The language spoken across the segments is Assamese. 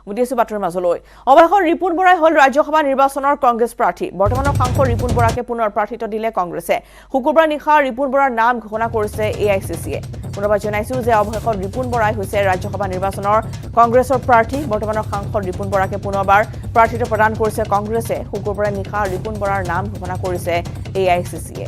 উদ্দেশ্য বাতৰিৰ মাজলৈ অৱশেষত ৰিপুন বৰাই হল ৰাজ্যসভা নিৰ্বাচনৰ কংগ্ৰেছ প্ৰাৰ্থী বৰ্তমানৰ সাংসদ ৰিপুন বৰাকে পুনৰ প্ৰাৰ্থিত্ব দিলে কংগ্ৰেছে শুকুৰবাৰ নিশা ৰিপুন বৰাৰ নাম ঘোষণা কৰিছে এআইচিচিয়ে পুনৰবাৰ জনাইছো যে অৱশেষত ৰিপুন বৰাই হৈছে ৰাজ্যসভা নিৰ্বাচনৰ কংগ্ৰেছৰ প্ৰাৰ্থী বৰ্তমানৰ সাংসদ ৰিপুন বৰাকে পুনৰবাৰ প্ৰাৰ্থিত্ব প্ৰদান কৰিছে কংগ্ৰেছে শুকুৰবাৰ নিশা ৰিপুন বৰাৰ নাম ঘোষণা কৰিছে এআইচিচিয়ে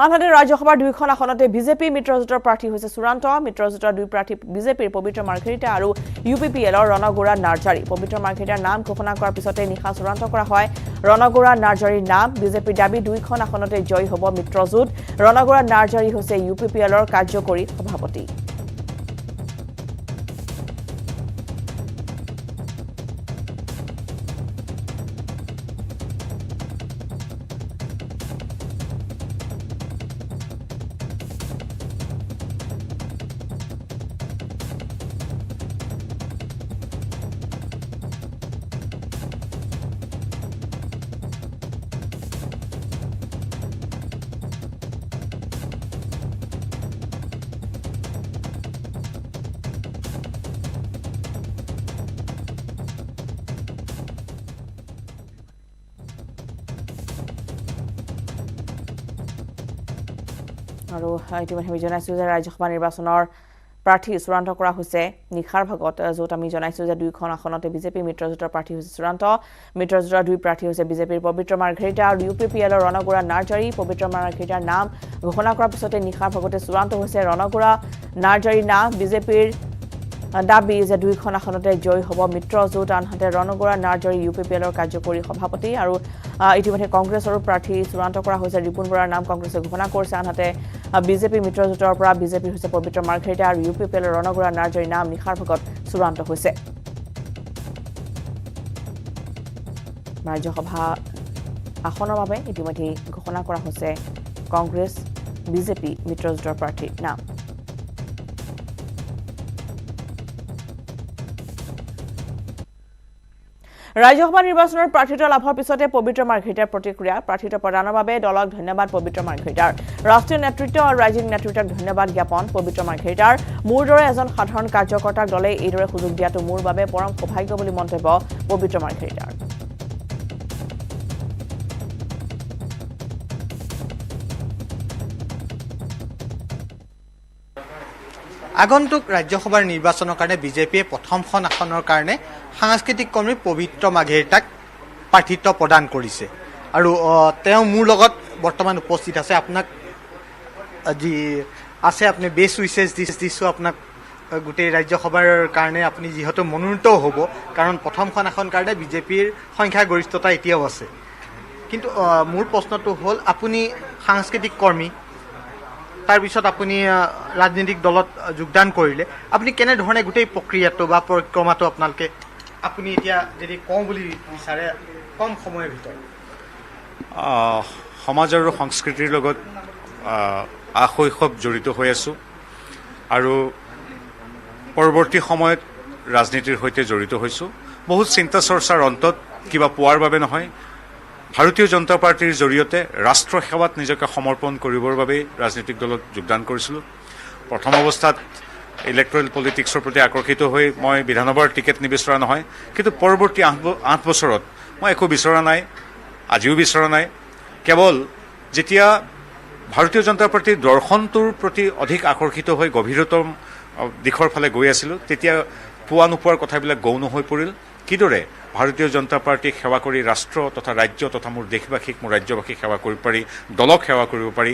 আনহাতে ৰাজ্যসভাৰ দুইখন আসনতে বিজেপি মিত্ৰজোঁটৰ প্ৰাৰ্থী হৈছে চূড়ান্ত মিত্ৰজোঁটৰ দুই প্ৰাৰ্থী বিজেপিৰ পবিত্ৰ মাৰ্ঘেৰিটা আৰু ইউপিপিএলৰ ৰণগৌৰা নাৰ্জাৰী পবিত্ৰ মাৰ্ঘেৰিটাৰ নাম ঘোষণা কৰাৰ পিছতে নিশা চূড়ান্ত কৰা হয় ৰণগৌৰা নাৰ্জাৰীৰ নাম বিজেপিৰ দাবী দুইখন আসনতে জয়ী হ'ব মিত্ৰজোঁট ৰণগৌৰা নাৰ্জাৰী হৈছে ইউপিপিএলৰ কাৰ্যকৰী সভাপতি আৰু ইতিমধ্যে আমি জনাইছো যে ৰাজ্যসভা নিৰ্বাচনৰ প্ৰাৰ্থী চূড়ান্ত কৰা হৈছে নিশাৰ ভাগত য'ত আমি জনাইছো যে দুইখন আসনতে বিজেপি মিত্ৰজোঁটৰ প্ৰাৰ্থী হৈছে চূড়ান্ত মিত্ৰজোঁটৰ দুই প্ৰাৰ্থী হৈছে বিজেপিৰ পবিত্ৰ মাৰ্ঘেৰিটা আৰু ইউপিপিএলৰ ৰণগৌৰা নাৰ্জাৰী পবিত্ৰ মাৰ্ঘেৰিটাৰ নাম ঘোষণা কৰাৰ পিছতে নিশাৰ ভাগতে চূড়ান্ত হৈছে ৰণগৌৰা নাৰ্জাৰীৰ নাম বিজেপিৰ দাবী যে দুইখন আসনতে জয়ী হ'ব মিত্ৰজোঁট আনহাতে ৰণগৌৰা নাৰ্জাৰী ইউপিপিএলৰ কাৰ্যকৰী সভাপতি আৰু ইতিমধ্যে কংগ্ৰেছৰো প্ৰাৰ্থী চূড়ান্ত কৰা হৈছে ৰিপুন বৰাৰ নাম কংগ্ৰেছে ঘোষণা কৰিছে আনহাতে বিজেপি মিত্ৰজোঁটৰ পৰা বিজেপিৰ হৈছে পবিত্ৰ মাৰ্ঘেৰিটা আৰু ইউপিপিএলৰ ৰণগৌৰা নাৰ্জাৰীৰ নাম নিশাৰ ভাগত চূড়ান্ত হৈছে ৰাজ্যসভা আসনৰ বাবে ইতিমধ্যে ঘোষণা কৰা হৈছে কংগ্ৰেছ বিজেপি মিত্ৰজোঁটৰ প্ৰাৰ্থীৰ নাম ৰাজ্যসভা নিৰ্বাচনৰ প্ৰাৰ্থিত্ব লাভৰ পিছতে পবিত্ৰ মাৰ্ঘেৰিটাৰ প্ৰতিক্ৰিয়া প্ৰাৰ্থিত্ব প্ৰদানৰ বাবে দলক ধন্যবাদ পবিত্ৰ মাৰ্ঘেৰিটাৰ ৰাষ্ট্ৰীয় নেতৃত্ব আৰু ৰাজ্যিক নেতৃত্বক ধন্যবাদ জ্ঞাপন পবিত্ৰ মাৰ্ঘেৰিটাৰ মোৰ দৰে এজন সাধাৰণ কাৰ্যকৰ্তাক দলে এইদৰে সুযোগ দিয়াটো মোৰ বাবে পৰম সৌভাগ্য বুলি মন্তব্য পবিত্ৰ মাৰ্ঘেৰিটাৰ আগন্তুক ৰাজ্যসভাৰ নিৰ্বাচনৰ কাৰণে বিজেপিয়ে প্ৰথমখন আসনৰ কাৰণে সাংস্কৃতিক কৰ্মী পবিত্ৰ মাৰ্ঘেৰিটাক প্ৰাৰ্থিত্ব প্ৰদান কৰিছে আৰু তেওঁ মোৰ লগত বৰ্তমান উপস্থিত আছে আপোনাক যি আছে আপুনি বেষ্ট উইচেছ দিছোঁ আপোনাক গোটেই ৰাজ্যসভাৰ কাৰণে আপুনি যিহেতু মনোনীত হ'ব কাৰণ প্ৰথমখন আসন কাৰণে বিজেপিৰ সংখ্যাগৰিষ্ঠতা এতিয়াও আছে কিন্তু মোৰ প্ৰশ্নটো হ'ল আপুনি সাংস্কৃতিক কৰ্মী তাৰপিছত আপুনি ৰাজনৈতিক দলত যোগদান কৰিলে আপুনি কেনেধৰণে গোটেই প্ৰক্ৰিয়াটো বা পৰিক্ৰমাটো আপোনালোকে আপুনি এতিয়া যদি কওঁ বুলি বিচাৰে কম সময়ৰ ভিতৰত সমাজ আৰু সংস্কৃতিৰ লগত আশৈশৱ জড়িত হৈ আছোঁ আৰু পৰৱৰ্তী সময়ত ৰাজনীতিৰ সৈতে জড়িত হৈছোঁ বহুত চিন্তা চৰ্চাৰ অন্তত কিবা পোৱাৰ বাবে নহয় ভাৰতীয় জনতা পাৰ্টিৰ জৰিয়তে ৰাষ্ট্ৰ সেৱাত নিজকে সমৰ্পণ কৰিবৰ বাবে ৰাজনৈতিক দলত যোগদান কৰিছিলোঁ প্ৰথম অৱস্থাত ইলেক্ট্ৰেল পলিটিক্সৰ প্ৰতি আকৰ্ষিত হৈ মই বিধানসভাৰ টিকেট নিবিচৰা নহয় কিন্তু পৰৱৰ্তী 8 বছৰত মই একো বিচৰা নাই আজিও বিচৰা নাই কেৱল যেতিয়া ভাৰতীয় জনতা পাৰ্টিৰ দৰ্শনটোৰ প্ৰতি অধিক আকৰ্ষিত হৈ গভীৰতম দিশৰ ফালে গৈ আছিলোঁ তেতিয়া পোৱা নোপোৱাৰ কথাবিলাক গৌণ হৈ পৰিল কিদৰে ভাৰতীয় জনতা পাৰ্টিক সেৱা কৰি ৰাষ্ট্ৰ তথা ৰাজ্য তথা মোৰ দেশবাসীক মোৰ ৰাজ্যবাসীক সেৱা কৰিব পাৰি দলক সেৱা কৰিব পাৰি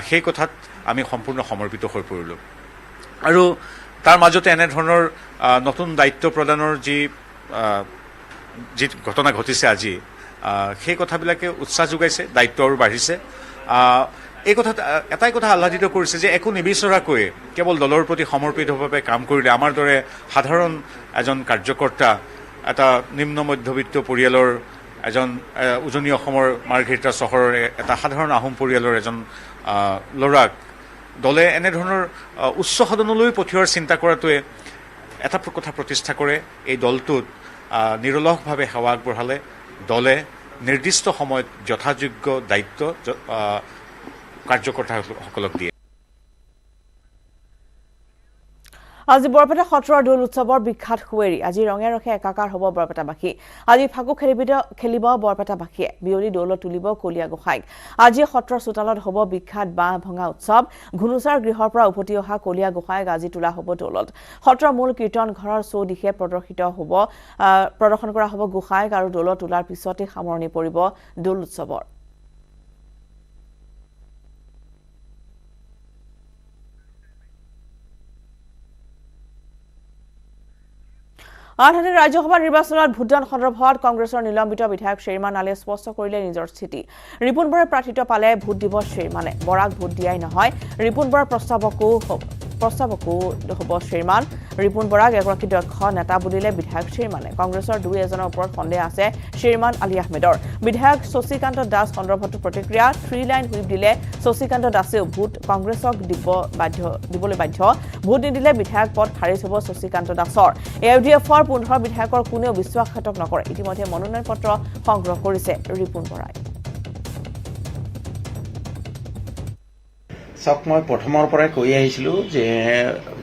সেই কথাত আমি সম্পূৰ্ণ সমৰ্পিত হৈ পৰিলোঁ আৰু তাৰ মাজতে এনেধৰণৰ নতুন দায়িত্ব প্ৰদানৰ যি ঘটনা ঘটিছে আজি সেই কথাবিলাকে উৎসাহ যোগাইছে দায়িত্ব আৰু বাঢ়িছে এই কথাত এটাই কথা আহ্লাদিত কৰিছে যে একো নিবিচৰাকৈ কেৱল দলৰ প্ৰতি সমৰ্পিতভাৱে কাম কৰিলে আমাৰ দৰে সাধাৰণ এজন কাৰ্যকৰ্তা এটা নিম্ন মধ্যবিত্ত পৰিয়ালৰ এজন উজনি অসমৰ মাৰ্ঘেৰিটা চহৰৰ এটা সাধাৰণ আহোম পৰিয়ালৰ এজন ল'ৰাক দলে এনেধৰণৰ উচ্চ সদনলৈ পঠিওৱাৰ চিন্তা কৰাটোৱে এটা কথা প্ৰতিষ্ঠা কৰে এই দলটোত নিৰলসভাৱে সেৱা আগবঢ়ালে দলে নিৰ্দিষ্ট সময়ত যথাযোগ্য দায়িত্ব কাৰ্যকৰ্তাসকলক দিয়ে। আজি বৰপেটা সত্ৰৰ দোল উৎসৱৰ বিখ্যাত সুৱেৰী আজি ৰঙে ৰখে একাকাৰ হ'ব বৰপেটাবাসী। আজি ফাকু খেলিব বৰপেটাবাসীয়ে, বিয়লি দৌলত তুলিব কলীয়া গোসাঁইক। আজি সত্ৰৰ চোতালত হ'ব বিখ্যাত বাঁহ ভঙা উৎসৱ। ঘুনুচাৰ গৃহৰ পৰা উভতি অহা কলীয়া গোসাঁইক আজি তোলা হ'ব দৌলত। সত্ৰৰ মূল কীৰ্তন ঘৰৰ চৌদিশে প্ৰদৰ্শন কৰা হ'ব গোসাঁইক আৰু দৌলত তোলাৰ পিছতে সামৰণি পৰিব দোল উৎসৱৰ। আনহাতে ৰাজ্যসভা নিৰ্বাচনত ভোটদান সন্দৰ্ভত কংগ্ৰেছৰ নিলম্বিত বিধায়ক শ্বেৰমান আলীয়ে স্পষ্ট কৰিলে নিজৰ স্থিতি। ৰিপুণ বৰাই প্ৰাৰ্থিত্ব পালে ভোট দিব শ্বেৰমানে, বৰাক ভোট দিয়াই নহয়। ৰিপুণ বৰাৰ প্ৰস্তাৱকো হ'ব শ্বেৰমান। ৰিপুণ বৰাক এগৰাকী দক্ষ নেতা বুলিলে বিধায়ক শ্বেৰমানে। কংগ্ৰেছৰ দুই এজনৰ ওপৰত সন্দেহ আছে শ্বেৰমান আলী আহমেদৰ। বিধায়ক শশীকান্ত দাস সন্দৰ্ভতো প্ৰতিক্ৰিয়া। 3 লাইন হুইপ দিলে শশীকান্ত দাসেও ভোট কংগ্ৰেছক দিবলৈ বাধ্য। ভোট নিদিলে বিধায়ক পদ খাৰিজ হ'ব শশীকান্ত দাসৰ। AUDFৰ 15 বিধায়কৰ কোনেও বিশ্বাসঘাতক নকৰে। ইতিমধ্যে মনোনয়ন পত্ৰ সংগ্ৰহ কৰিছে ৰিপুণ বৰাই। চাওক, মই প্ৰথমৰ পৰাই কৈ আহিছিলোঁ যে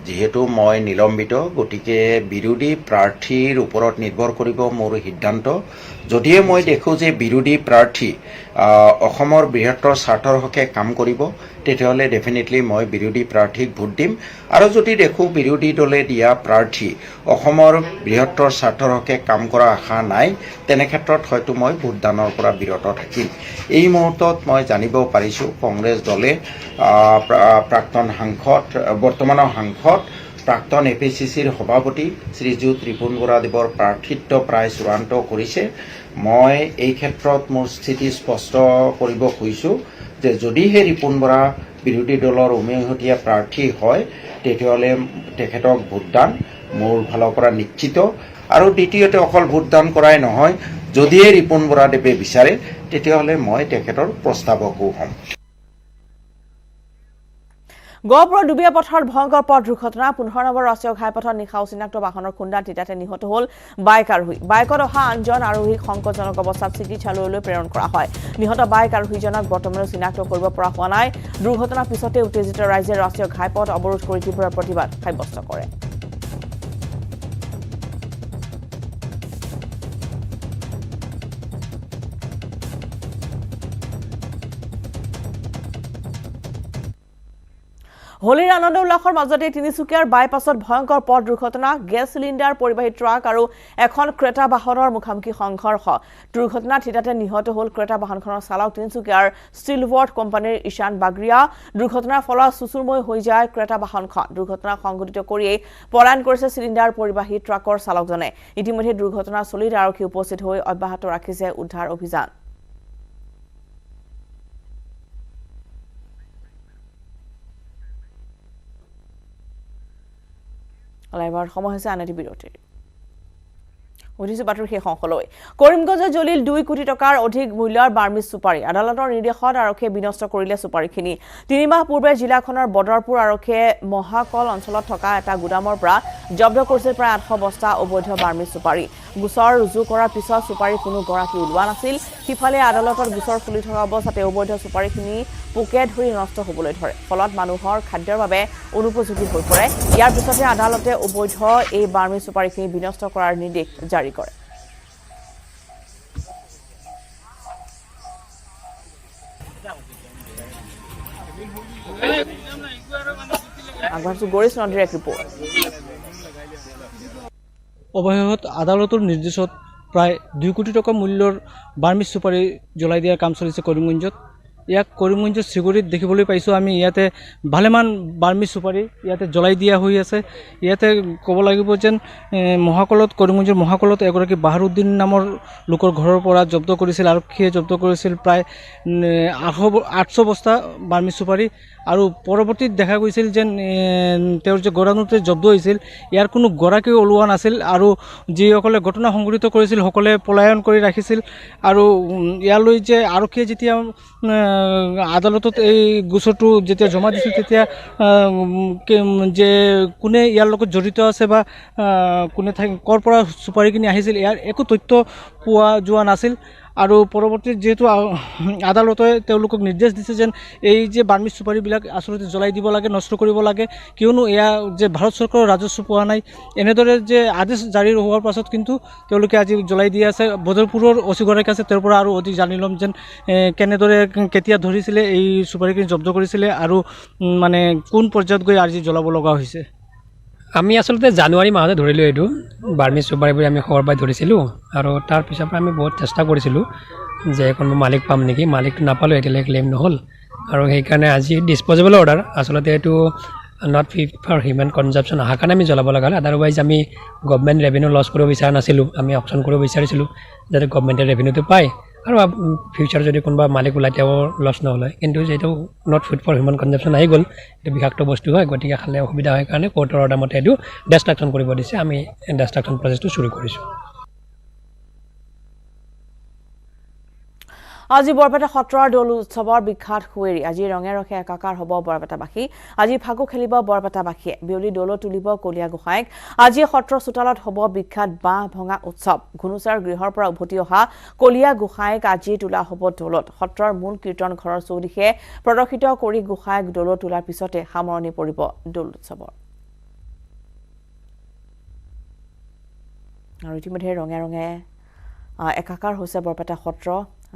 যিহেতু মই নিলম্বিত, গতিকে বিৰোধী প্ৰাৰ্থীৰ ওপৰত নিৰ্ভৰ কৰিব মোৰ সিদ্ধান্ত। যদিহে মই দেখোঁ যে বিৰোধী প্ৰাৰ্থী অসমৰ বৃহত্তৰ স্বাৰ্থৰ হকে কাম কৰিব, তেতিয়াহ'লে ডেফিনেটলি মই বিৰোধী প্ৰাৰ্থীক ভোট দিম। আৰু যদি দেখোঁ বিৰোধী দলে দিয়া প্ৰাৰ্থী অসমৰ বৃহত্তৰ স্বাৰ্থৰ হকে কাম কৰা আশা নাই, তেনে ক্ষেত্ৰত হয়তো মই ভোটদানৰ পৰা বিৰত থাকিম। এই মুহূৰ্তত মই জানিব পাৰিছোঁ কংগ্ৰেছ দলে প্ৰাক্তন সাংসদ, বৰ্তমানৰ সাংসদ, প্ৰাক্তন APCCৰ সভাপতি শ্ৰীযুত ৰিপুণ বৰাদেৱৰ প্ৰাৰ্থিত্ব প্ৰায় চূড়ান্ত কৰিছে। মই এই ক্ষেত্ৰত মোৰ স্থিতি স্পষ্ট কৰিব খুজিছোঁ যে যদিহে ৰিপুণ বৰা বিৰোধী দলৰ উমৈহতীয়া প্ৰাৰ্থী হয়, তেতিয়াহ'লে তেখেতক ভোটদান মোৰ ফালৰ পৰা নিশ্চিত। আৰু দ্বিতীয়তে অকল ভোটদান কৰাই নহয়, যদিহে ৰিপুণ বৰাদেৱে বিচাৰে তেতিয়াহ'লে মই তেখেতৰ প্ৰস্তাৱকো হ'ম। গহপুৰৰ দুবিয়া পথত ভয়ংকৰ পথ দুৰ্ঘটনা। 15 নম্বৰ ৰাষ্ট্ৰীয় ঘাইপথত নিশা অচিনাক্ত বাহনৰ খুন্দাত তিতাতে নিহত হ'ল বাইক আৰোহী। বাইকত অহা আনজন আৰোহীক সংকটজনক অৱস্থাত চিকিৎসালয়লৈ প্ৰেৰণ কৰা হয়। নিহত বাইক আৰোহীজনক বৰ্তমানো চিনাক্ত কৰিব পৰা হোৱা নাই। দুৰ্ঘটনাৰ পিছতে উত্তেজিত ৰাইজে ৰাষ্ট্ৰীয় ঘাইপথ অৱৰোধ কৰি তীব্ৰ প্ৰতিবাদ সাব্যস্ত কৰে। হোলীৰ আনন্দ উল্লাসৰ মাজতে তিনিচুকীয়াৰ বাইপাছত ভয়ংকৰ পথ দুৰ্ঘটনা। গেছ চিলিণ্ডাৰ পৰিবাহী ট্ৰাক আৰু এখন ক্ৰেতা বাহনৰ মুখামুখি সংঘৰ্ষ। দুৰ্ঘটনাত থিতাতে নিহত হ'ল ক্ৰেতা বাহনখনৰ চালক তিনিচুকীয়াৰ ষ্টিলৱৰ্ড কোম্পানীৰ ঈশান বাগৰিয়া। দুৰ্ঘটনাৰ ফলত চুচুৰময় হৈ যায় ক্ৰেতা বাহনখন। দুৰ্ঘটনা সংঘটিত কৰিয়েই পলায়ন কৰিছে চিলিণ্ডাৰ পৰিবাহী ট্ৰাকৰ চালকজনে। ইতিমধ্যে দুৰ্ঘটনাস্থলীত আৰক্ষী উপস্থিত হৈ অব্যাহত ৰাখিছে উদ্ধাৰ অভিযান। এবাৰ সময় হৈছে আন এটি বিৰতিৰ। উঠিছো বাতৰি শেষ অংশলৈ। কৰিমগঞ্জত জ্বলিল 2 কোটি টকাৰ অধিক মূল্যৰ বাৰ্মিজ চুপাৰী। আদালতৰ নিৰ্দেশত আৰক্ষীয়ে বিনষ্ট কৰিলে চুপাৰীখিনি। 3 মাহ পূৰ্বে জিলাখনৰ বদৰপুৰ আৰক্ষীয়ে মহাকল অঞ্চলত থকা এটা গুদামৰ পৰা জব্দ কৰিছিল প্ৰায় 800 বস্তা অবৈধ বাৰ্মিজ চুপাৰী। গোচৰ ৰুজু কৰাৰ পিছত চুপাৰী কোনো গৰাকী ওলোৱা নাছিল। সিফালে আদালতত গোচৰ চলি থকা অৱস্থাতে অবৈধ চুপাৰীখিনি পোকে ধৰি নষ্ট হ'বলৈ ধৰে। ফলত মানুহৰ খাদ্যৰ বাবে অনুপযোগী হৈ পৰে। ইয়াৰ পিছতে আদালতে অবৈধ এই বাৰ্মিজ চুপাৰীখিনি বিনষ্ট কৰাৰ নিৰ্দেশ জাৰি কৰে। আগবাঢ়িছো গৰিছ নদীৰ এক ৰিপৰ্ট। অৱশেষত আদালতৰ নিৰ্দেশত প্ৰায় 2 কোটি টকা মূল্যৰ বাৰ্মিজ চুপাৰী জ্বলাই দিয়াৰ কাম চলিছে কৰিমগঞ্জত। ইয়াক কৰিমগঞ্জৰ চিগুৰিত দেখিবলৈ পাইছোঁ আমি। ইয়াতে ভালেমান বাৰ্মিজ চুপাৰী ইয়াতে জ্বলাই দিয়া হৈ আছে। ইয়াতে ক'ব লাগিব যেন মহাকলত, কৰিমগঞ্জৰ মহাকলত এগৰাকী বাহাৰুদ্দিন নামৰ লোকৰ ঘৰৰ পৰা জব্দ কৰিছিল আৰক্ষীয়ে। জব্দ কৰিছিল প্ৰায় 800 বস্তা বাৰ্মিজ চুপাৰী। আৰু পৰৱৰ্তীত দেখা গৈছিল যেন তেওঁৰ যে গৰানুতে জব্দ হৈছিল, ইয়াৰ কোনো গৰাকী ওলোৱা নাছিল। আৰু যিসকলে ঘটনা সংঘটিত কৰিছিল সকলে পলায়ন কৰি ৰাখিছিল। আৰু ইয়ালৈ যে আৰক্ষীয়ে যেতিয়া আদালতত এই গোচৰটো যেতিয়া জমা দিছিল, তেতিয়া যে কোনে ইয়াৰ লগত জড়িত আছে বা কোনে ক'ৰ পৰা চুপাৰীখিনি আহিছিল, ইয়াৰ একো তথ্য পোৱা যোৱা নাছিল। আৰু পৰৱৰ্তী যেহেতু আদালতে তেওঁলোকক নিৰ্দেশ দিছে যেন এই যে বাৰ্মিজ চুপাৰীবিলাক আচলতে জ্বলাই দিব লাগে, নষ্ট কৰিব লাগে, কিয়নো এয়া যে ভাৰত চৰকাৰৰ ৰাজস্ব পোৱা নাই, এনেদৰে যে আদেশ জাৰি হোৱাৰ পাছত কিন্তু তেওঁলোকে আজি জ্বলাই দি আছে। বদৰপুৰৰ অচিগৰাকী আছে, তেওঁৰ পৰা আৰু অধিক জানি ল'ম যেন কেনেদৰে কেতিয়া ধৰিছিলে এই চুপাৰীখিনি জব্দ কৰিছিলে আৰু মানে কোন পৰ্যায়ত গৈ আজি জ্বলাব লগা হৈছে। আমি আচলতে জানুৱাৰী মাহতে ধৰিলোঁ এইটো বাৰ্মিজ চুপাৰীবোৰ আমি খবৰ পাই ধৰিছিলোঁ আৰু তাৰ পিছৰ পৰা আমি বহুত চেষ্টা কৰিছিলোঁ যে কোনোবা মালিক পাম নেকি, মালিকটো নাপালোঁ, এতিয়ালৈকে ক্লেইম নহ'ল আৰু সেইকাৰণে আজি ডিছপ'জেবল অৰ্ডাৰ, আচলতে এইটো নট ফিট ফৰ হিউমেন কনজাম্পশ্যন অহাৰ কাৰণে আমি জ্বলাব লগা হ'ল। আদাৰৱাইজ আমি গভমেণ্ট ৰেভিনিউ লছ কৰিব বিচৰা নাছিলোঁ, আমি অপশ্যন কৰিব বিচাৰিছিলোঁ যাতে গভমেণ্টে ৰেভিনিউটো পায় আৰু ফিউচাৰ যদি কোনোবা মালিক ওলায় তেওঁ লছ নহ'ল হয়। কিন্তু যিহেতু নট ফিট ফৰ হিউমেন কনজাম্পশ্যন আহি গ'ল, এইটো বিষাক্ত বস্তু হয়, গতিকে খালে অসুবিধা হয় কাৰণে কোৰ্টৰ অৰ্ডাৰ মতে এইটো ডেষ্ট্ৰাকশ্যন কৰিব দিছে। আমি ডেষ্ট্ৰাকশ্যন প্ৰচেছটো শুৰু কৰিছোঁ। আজি বৰপেটা সত্ৰৰ দৌল উৎসৱৰ বিখ্যাত সুৱেৰি আজি ৰঙে ৰঙে একাকাৰ হ'ব বৰপেটাবাসী। আজি ফাকু খেলিব বৰপেটাবাসীয়ে, বিয়লি দৌল তুলিব কলীয়া গোসাঁইক। আজি সত্ৰ চোতালত হ'ব বিখ্যাত বাঁহ ভঙা উৎসৱ। ঘুনুচাৰ গৃহৰ পৰা উভতি অহা কলীয়া গোসাঁইক আজি তোলা হ'ব দৌলত। সত্ৰৰ মূল কীৰ্তন ঘৰৰ চৌদিশে প্ৰদৰ্শিত কৰি গোসাঁইক দৌলত তোলাৰ পিছতে সামৰণি পৰিব দৌল উৎসৱৰ। আৰু ইতিমধ্যে ৰঙে ৰঙে একাকাৰ হৈছে বৰপেটা সত্ৰ,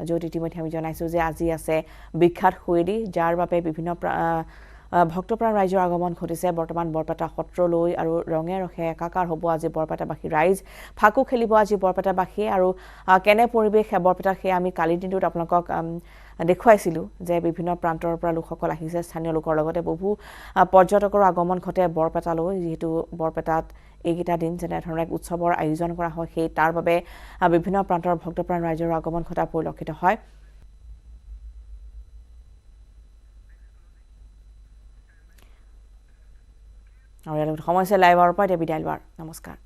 য'ত ইতিমধ্যে আমি জনাইছোঁ যে আজি আছে বিখ্যাত সুৱেৰি, যাৰ বাবে বিভিন্ন ভক্তপ্ৰাণ ৰাইজৰ আগমন ঘটিছে বৰ্তমান বৰপেটা সত্ৰলৈ। আৰু ৰঙে ৰঙে একাকাৰ হ'ব আজি বৰপেটাবাসী ৰাইজ, ফাকু খেলিব আজি বৰপেটাবাসীয়ে। আৰু কেনে পৰিৱেশ বৰপেটাত সেয়া আমি কালিৰ দিনটোত আপোনালোকক দেখুৱাইছিলোঁ যে বিভিন্ন প্ৰান্তৰ পৰা লোকসকল আহিছে, স্থানীয় লোকৰ লগতে বহু পৰ্যটকৰ আগমন ঘটে বৰপেটালৈ। যিহেতু বৰপেটাত এইকেইটা দিন যেনেধৰণে এক উৎসৱৰ আয়োজন কৰা হয়, সেই তাৰ বাবে বিভিন্ন প্ৰান্তৰ ভক্তপ্ৰাণ ৰাইজৰ আগমন ঘটা পৰিলক্ষিত হয়। আৰু ইয়াৰ লগত সমস্যা লাইভৰ পৰা এতিয়া বিদায় লোৱাৰ নমস্কাৰ।